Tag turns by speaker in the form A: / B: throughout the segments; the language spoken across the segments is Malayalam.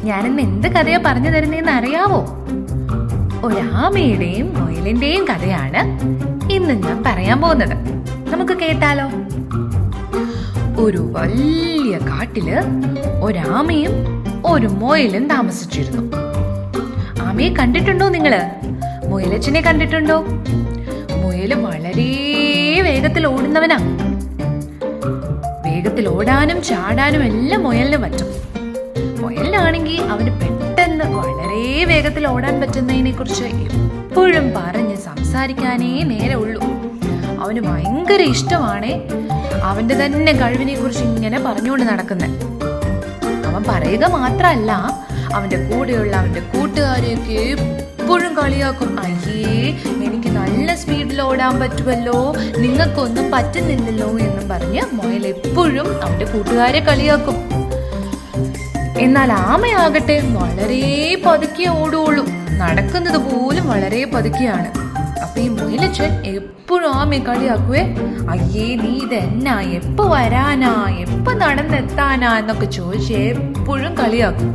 A: ഞാനിന്ന് എന്ത് കഥയാ പറഞ്ഞു തരുന്നതെന്ന് അറിയാവോ? ഒരാമയുടെയും മുയലിന്റെയും കഥയാണ് ഇന്ന് ഞാൻ പറയാൻ പോകുന്നത്. നമുക്ക് കേട്ടാലോ? ഒരു വലിയ കാട്ടില് ഒരാമയും ഒരു മുയലും താമസിച്ചിരുന്നു. ആമയെ കണ്ടിട്ടുണ്ടോ നിങ്ങള്? മുയലച്ചനെ കണ്ടിട്ടുണ്ടോ? മുയല് വളരെ വേഗത്തിൽ ഓടുന്നവനാ. വേഗത്തിൽ ഓടാനും ചാടാനും എല്ലാം മുയലിന് പറ്റും. മുയലിനാണെങ്കിൽ അവന് പെട്ടെന്ന് വളരെ വേഗത്തിൽ ഓടാൻ പറ്റുന്നതിനെ കുറിച്ച് എപ്പോഴും പറഞ്ഞ് സംസാരിക്കാനേ നേരെ ഉള്ളൂ. അവന് ഭയങ്കര ഇഷ്ടമാണേ അവന്റെ തന്നെ കഴിവിനെ കുറിച്ച് ഇങ്ങനെ പറഞ്ഞുകൊണ്ട് നടക്കുന്നത്. അവൻ പറയുക മാത്രല്ല, അവന്റെ കൂടെയുള്ള അവന്റെ കൂട്ടുകാരെയൊക്കെ എപ്പോഴും കളിയാക്കും. അയ്യേ, എനിക്ക് നല്ല സ്പീഡിൽ ഓടാൻ പറ്റുമല്ലോ, നിങ്ങൾക്കൊന്നും പറ്റുന്നില്ലല്ലോ എന്നും പറഞ്ഞ് മുയൽ എപ്പോഴും അവന്റെ കൂട്ടുകാരെ കളിയാക്കും. എന്നാൽ ആമയാകട്ടെ വളരെ പതുക്കെ ഓടുള്ളൂ. നടക്കുന്നത് പോലും വളരെ പതുക്കെയാണ്. അപ്പൊ ഈ മുയലച്ചൻ എപ്പോഴും ആമയെ കളിയാക്കുവേ. അയ്യേ, നീ ഇതെന്നാ, എപ്പോ വരാനാ, എപ്പോ നടന്നെത്താനാ എന്നൊക്കെ ചോദിച്ച് എപ്പോഴും കളിയാക്കും.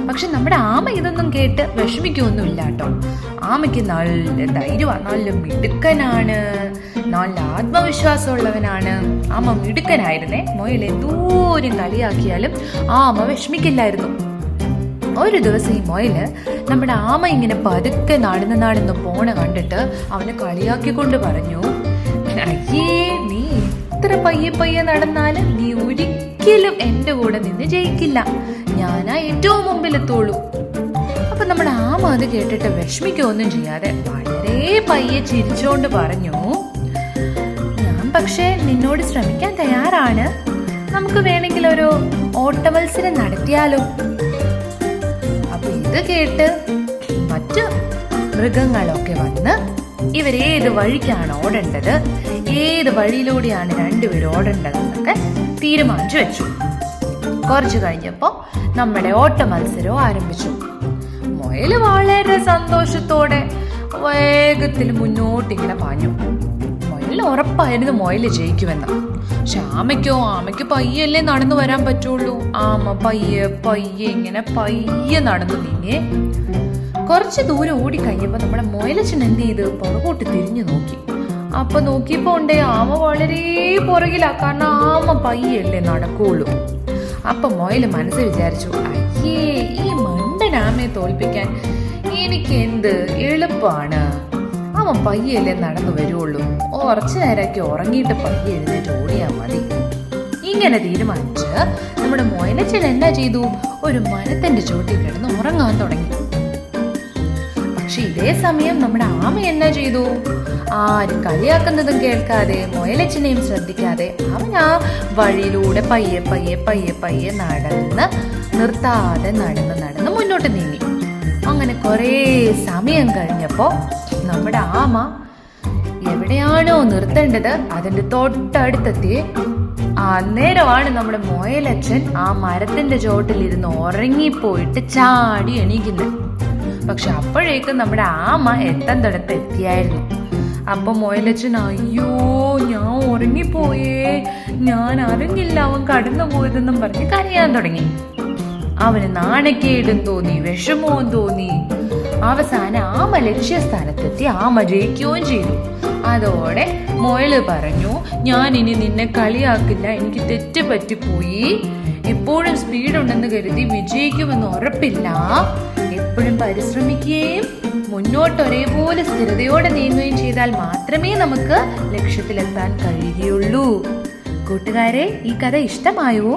A: പക്ഷെ നമ്മുടെ ആമ ഇതൊന്നും കേട്ട് വിഷമിക്കൊന്നുമില്ല കേട്ടോ. ആമയ്ക്ക് നല്ല ധൈര്യമാണ്, നല്ല മിടുക്കനാണ്, നല്ല ആത്മവിശ്വാസമുള്ളവനാണ്. ആമ മിടുക്കനായിരുന്നേ. മുയൽ എന്തോരം കളിയാക്കിയാലും ആമ വിഷമിക്കില്ലായിരുന്നു. ഒരു ദിവസം ഈ മുയല് നമ്മുടെ ആമ ഇങ്ങനെ പതുക്കെ നടന്ന് പോണ കണ്ടിട്ട് അവനെ കളിയാക്കിക്കൊണ്ട് പറഞ്ഞു, അയ്യേ, നീ എത്ര പയ്യെ നടന്നാലും നീ ഒരിക്കലും എന്റെ കൂടെ നിന്ന് ജയിക്കില്ല, ഞാനാ ഏറ്റവും മുമ്പിലെത്തുള്ളൂ. അപ്പൊ നമ്മുടെ ആമ അത് കേട്ടിട്ട് വിഷമിക്കൊന്നും ചെയ്യാതെ വളരെ പയ്യെ ചിരിച്ചോണ്ട് പറഞ്ഞു, ഞാൻ പക്ഷെ നിന്നോട് ശ്രമിക്കാൻ തയ്യാറാണ്, നമുക്ക് വേണമെങ്കിൽ ഒരു ഓട്ടമത്സരം നടത്തിയാലോ. അപ്പൊ ഇത് കേട്ട് മറ്റു മൃഗങ്ങളൊക്കെ വന്ന് ഇവരേത് വഴിക്കാണ് ഓടേണ്ടത്, ഏത് വഴിയിലൂടെയാണ് രണ്ടുപേരും ഓടേണ്ടതെന്നൊക്കെ തീരുമാനിച്ചു വെച്ചു. കുറച്ചു കഴിഞ്ഞപ്പോ നമ്മുടെ ഓട്ട മത്സരം ആരംഭിച്ചു. മുയല് വളരെ സന്തോഷത്തോടെ വേഗത്തിൽ മുന്നോട്ടിങ്ങനെ പാഞ്ഞു. മുയലിന് ഉറപ്പായിരുന്നു മുയല് ജയിക്കുമെന്ന്. പക്ഷെ ആമയ്ക്ക് പയ്യല്ലേ നടന്നു വരാൻ പറ്റുള്ളൂ. ആമ പയ്യെ ഇങ്ങനെ നടന്നു നീങ്ങി. കുറച്ച് ദൂരം ഓടിക്കഴിഞ്ഞപ്പോ നമ്മുടെ മുയലച്ചൻ എന്ത് ചെയ്ത് പുറകോട്ട് തിരിഞ്ഞു നോക്കി. അപ്പൊ നോക്കിയപ്പോ ഉണ്ടേ ആമ വളരെ പുറകിലാ. കാരണം ആമ പയ്യല്ലേ നടക്കുള്ളൂ. അപ്പൊ മുയല് മനസ്സിൽ വിചാരിച്ചു, അയ്യേ, ഈ മണ്ടൻ ആമയെ തോൽപ്പിക്കാൻ എനിക്ക് എന്ത് എളുപ്പമാണ്, അവൻ പയ്യല്ലേ നടന്നു വരുള്ളൂ, കുറച്ചു നേരമൊക്കെ ഉറങ്ങിയിട്ട് പയ്യെ എഴുന്നേറ്റ് ഓടിയാ മതി. ഇങ്ങനെ തീരുമാനിച്ച് നമ്മുടെ മുയലച്ചൻ എന്നാ ചെയ്തു, ഒരു മരത്തിന്റെ ചോട്ടിൽ കിടന്ന് ഉറങ്ങാൻ തുടങ്ങി. പക്ഷെ ഇതേ സമയം നമ്മുടെ ആമ എന്നാ ചെയ്തു, ആരും കളിയാക്കുന്നതും കേൾക്കാതെ മുയലച്ചനെയും ശ്രദ്ധിക്കാതെ അവൻ ആ വഴിയിലൂടെ പയ്യെ നടന്ന് നിർത്താതെ നടന്ന് മുന്നോട്ട് നീങ്ങി. അങ്ങനെ കുറേ സമയം കഴിഞ്ഞപ്പോ നമ്മുടെ ആമ എവിടെയാണോ നിർത്തേണ്ടത് അതിന്റെ തൊട്ടടുത്തെത്തി. അന്നേരമാണ് നമ്മുടെ മുയലച്ചൻ ആ മരത്തിന്റെ ചോട്ടിലിരുന്ന് ഉറങ്ങിപ്പോയിട്ട് ചാടി എണീക്കുന്നത്. പക്ഷെ അപ്പോഴേക്കും നമ്മുടെ ആമ എത്തേണ്ടടുത്ത് എത്തിയായിരുന്നു. അപ്പൊ മുയലച്ചൻ, അയ്യോ, ഞാൻ ഉറങ്ങിപ്പോയേ, ഞാൻ അറിഞ്ഞില്ല അവൻ കടന്നു പോയതെന്നും പറഞ്ഞ് കരയാൻ തുടങ്ങി. അവന് നാണക്കേടും തോന്നി, വിഷമവും തോന്നി. അവസാനം ആമ ലക്ഷ്യസ്ഥാനത്തെത്തി. ആമ ജയിക്കുകയും ചെയ്തു. അതോടെ മുയല് പറഞ്ഞു, ഞാൻ ഇനി നിന്നെ കളിയാക്കില്ല, എനിക്ക് തെറ്റ് പറ്റിപ്പോയി, എപ്പോഴും സ്പീഡുണ്ടെന്ന് കരുതി വിജയിക്കുമെന്ന് ഉറപ്പില്ല, എപ്പോഴും പരിശ്രമിക്കുകയും മുന്നോട്ട് ഒരേപോലെ സ്ഥിരതയോടെ നീങ്ങുകയും ചെയ്താൽ മാത്രമേ നമുക്ക് ലക്ഷ്യത്തിലെത്താൻ കഴിയുകയുള്ളൂ. കൂട്ടുകാരെ, ഈ കഥ ഇഷ്ടമായോ?